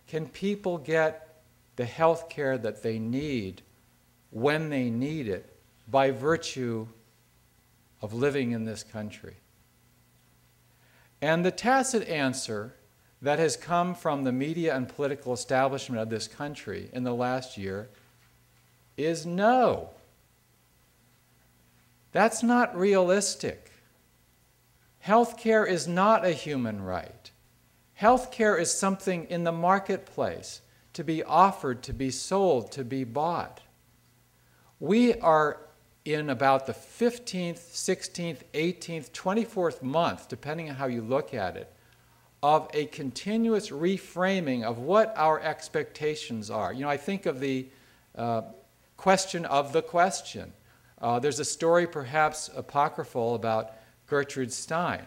Can people get the health care that they need when they need it by virtue of living in this country? And the tacit answer that has come from the media and political establishment of this country in the last year is no. That's not realistic. Healthcare is not a human right. Healthcare is something in the marketplace to be offered, to be sold, to be bought. We are in about the 15th, 16th, 18th, 24th month, depending on how you look at it, of a continuous reframing of what our expectations are. You know, I think of the question of the question. There's a story, perhaps apocryphal, about Gertrude Stein.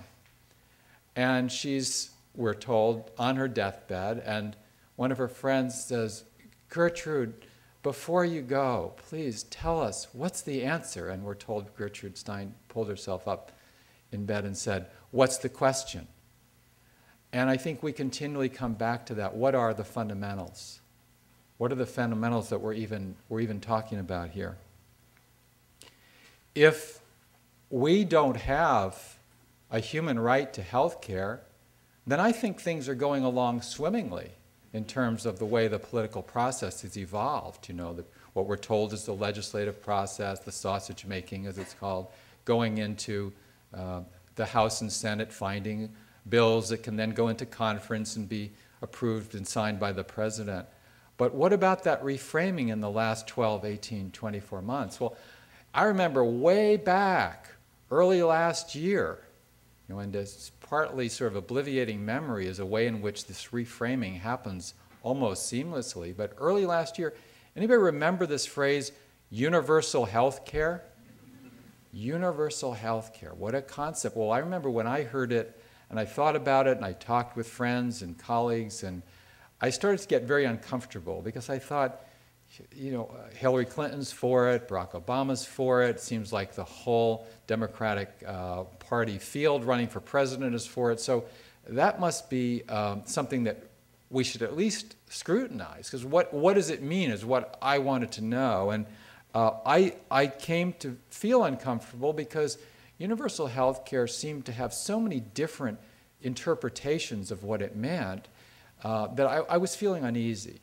And she's, we're told, on her deathbed, and one of her friends says, "Gertrude, before you go, please tell us, what's the answer?" And we're told Gertrude Stein pulled herself up in bed and said, "What's the question?" And I think we continually come back to that. What are the fundamentals? What are the fundamentals that we're even talking about here? If we don't have a human right to health care, then I think things are going along swimmingly in terms of the way the political process has evolved. You know, what we're told is the legislative process, the sausage making, as it's called, going into the House and Senate, finding bills that can then go into conference and be approved and signed by the president. But what about that reframing in the last 12, 18, 24 months? Well, I remember way back, early last year, you know, and it's partly sort of obliviating memory is a way in which this reframing happens almost seamlessly. But early last year, anybody remember this phrase, universal health care? Universal health care, what a concept. Well, I remember when I heard it, and I thought about it, and I talked with friends and colleagues, and I started to get very uncomfortable because I thought, you know, Hillary Clinton's for it, Barack Obama's for it. It seems like the whole Democratic Party field running for president is for it. So that must be something that we should at least scrutinize, because what does it mean is what I wanted to know. And I came to feel uncomfortable because universal health care seemed to have so many different interpretations of what it meant that I was feeling uneasy.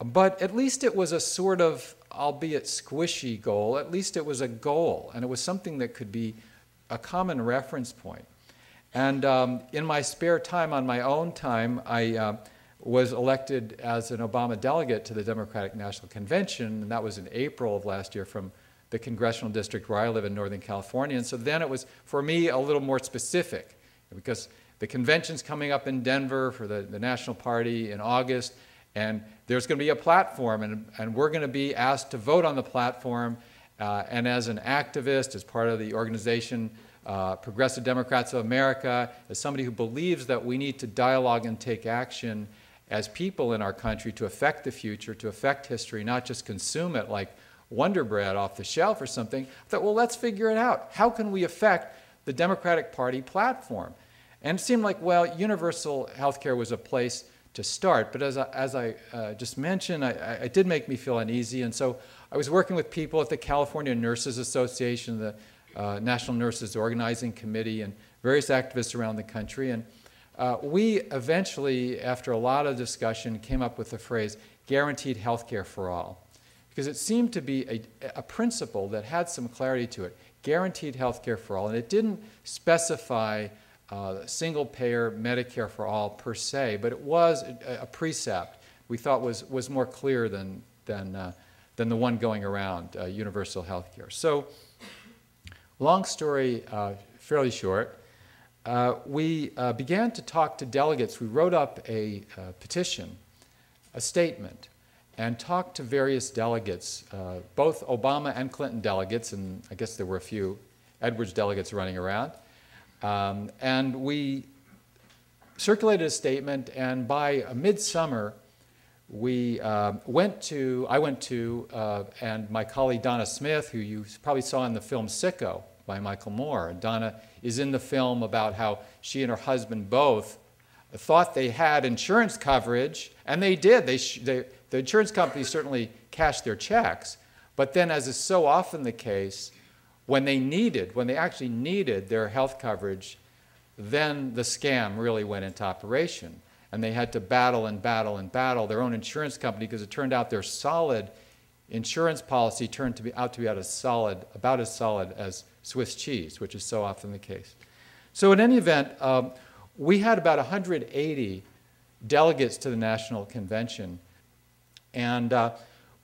But at least it was a sort of, albeit squishy goal, at least it was a goal, and it was something that could be a common reference point. And in my spare time, on my own time, I was elected as an Obama delegate to the Democratic National Convention, and that was in April of last year from the congressional district where I live in Northern California. And so then it was, for me, a little more specific, because the convention's coming up in Denver for the National Party in August, and there's going to be a platform, and we're going to be asked to vote on the platform. And as an activist, as part of the organization Progressive Democrats of America, as somebody who believes that we need to dialogue and take action as people in our country to affect the future, to affect history, not just consume it like Wonder Bread off the shelf or something, I thought, well, let's figure it out. How can we affect the Democratic Party platform? And it seemed like, well, universal health care was a place to start. But as I just mentioned, it did make me feel uneasy. And so I was working with people at the California Nurses Association, the National Nurses Organizing Committee, and various activists around the country. And we eventually, after a lot of discussion, came up with the phrase, guaranteed health care for all. Because it seemed to be a principle that had some clarity to it. Guaranteed health care for all. And it didn't specify single-payer Medicare for all per se, but it was a precept we thought was more clear than the one going around, universal health care. So, long story fairly short, we began to talk to delegates. We wrote up a petition, a statement, and talked to various delegates, both Obama and Clinton delegates, and I guess there were a few Edwards delegates running around. And we circulated a statement, and by midsummer, I went to, and my colleague Donna Smith, who you probably saw in the film Sicko by Michael Moore. Donna is in the film about how she and her husband both thought they had insurance coverage, and they did. The insurance companies certainly cashed their checks, but then, as is so often the case, when they actually needed their health coverage, then the scam really went into operation. And they had to battle and battle and battle their own insurance company, because it turned out their solid insurance policy turned out to be about as solid as Swiss cheese, which is so often the case. So in any event, we had about 180 delegates to the National Convention. And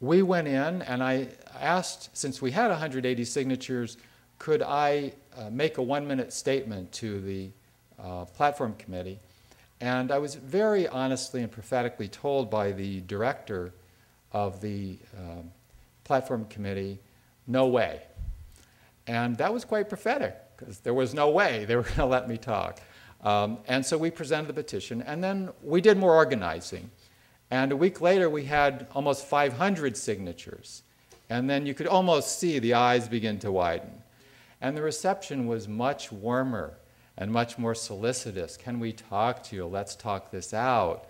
we went in, and I asked, since we had 180 signatures, could I make a 1-minute statement to the platform committee? And I was very honestly and prophetically told by the director of the platform committee, no way. And that was quite prophetic, because there was no way they were going to let me talk. And so we presented the petition, and then we did more organizing. And a week later, we had almost 500 signatures. And then you could almost see the eyes begin to widen. And the reception was much warmer and much more solicitous. Can we talk to you? Let's talk this out.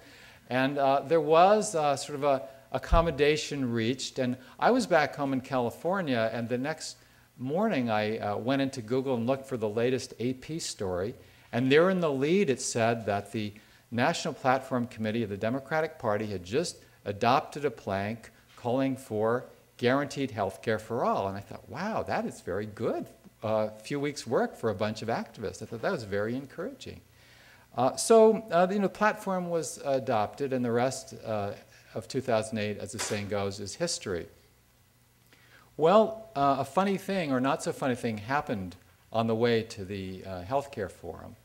And there was sort of a accommodation reached. And I was back home in California, and the next morning I went into Google and looked for the latest AP story. And there in the lead it said that the National Platform Committee of the Democratic Party had just adopted a plank calling for guaranteed health care for all. And I thought, wow, that is very good. A few weeks' work for a bunch of activists. I thought that was very encouraging. The platform was adopted, and the rest of 2008, as the saying goes, is history. Well, a funny thing, or not so funny thing, happened on the way to the healthcare forum.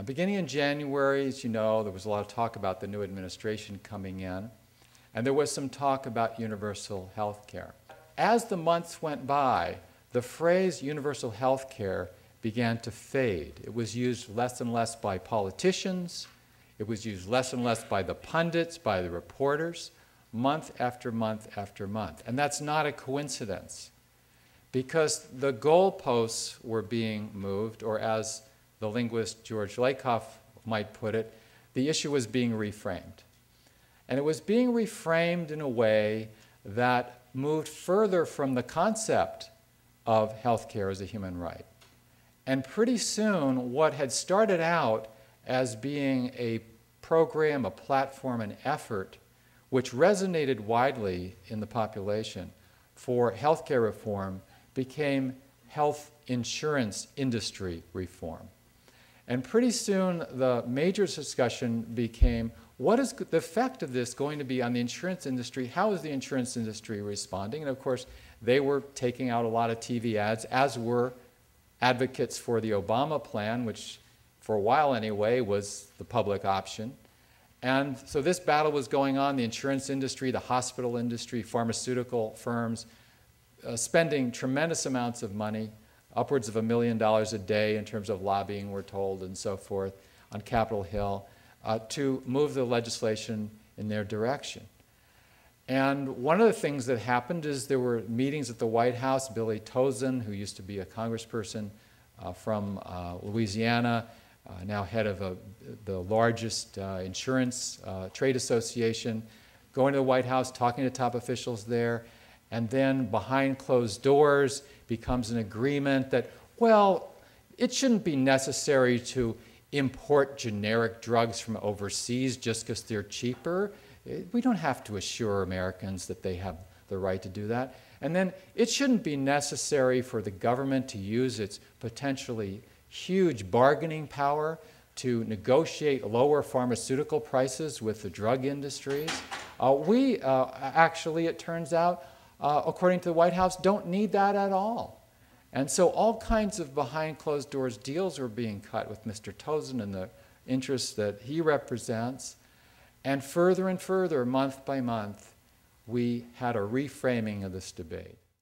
Beginning in January, as you know, there was a lot of talk about the new administration coming in, and there was some talk about universal health care. As the months went by, the phrase universal health care began to fade. It was used less and less by politicians. It was used less and less by the pundits, by the reporters, month after month after month. And that's not a coincidence, because the goalposts were being moved, or as the linguist George Lakoff might put it, the issue was being reframed. And it was being reframed in a way that moved further from the concept of healthcare as a human right. And pretty soon, what had started out as being a program, a platform, an effort, which resonated widely in the population for healthcare reform, became health insurance industry reform. And pretty soon, the major discussion became, what is the effect of this going to be on the insurance industry? How is the insurance industry responding? And of course, they were taking out a lot of TV ads, as were advocates for the Obama plan, which for a while anyway was the public option. And so this battle was going on, the insurance industry, the hospital industry, pharmaceutical firms, spending tremendous amounts of money, upwards of $1 million a day in terms of lobbying, we're told, and so forth, on Capitol Hill, to move the legislation in their direction. And one of the things that happened is there were meetings at the White House. Billy Tauzin, who used to be a congressperson from Louisiana, now head of the largest insurance trade association, going to the White House, talking to top officials there, and then behind closed doors becomes an agreement that, well, it shouldn't be necessary to import generic drugs from overseas just because they're cheaper. We don't have to assure Americans that they have the right to do that. And then it shouldn't be necessary for the government to use its potentially huge bargaining power to negotiate lower pharmaceutical prices with the drug industries. We actually, it turns out, according to the White House, don't need that at all. And so all kinds of behind closed doors deals were being cut with Mr. Tauzin and the interests that he represents. And further, month by month, we had a reframing of this debate.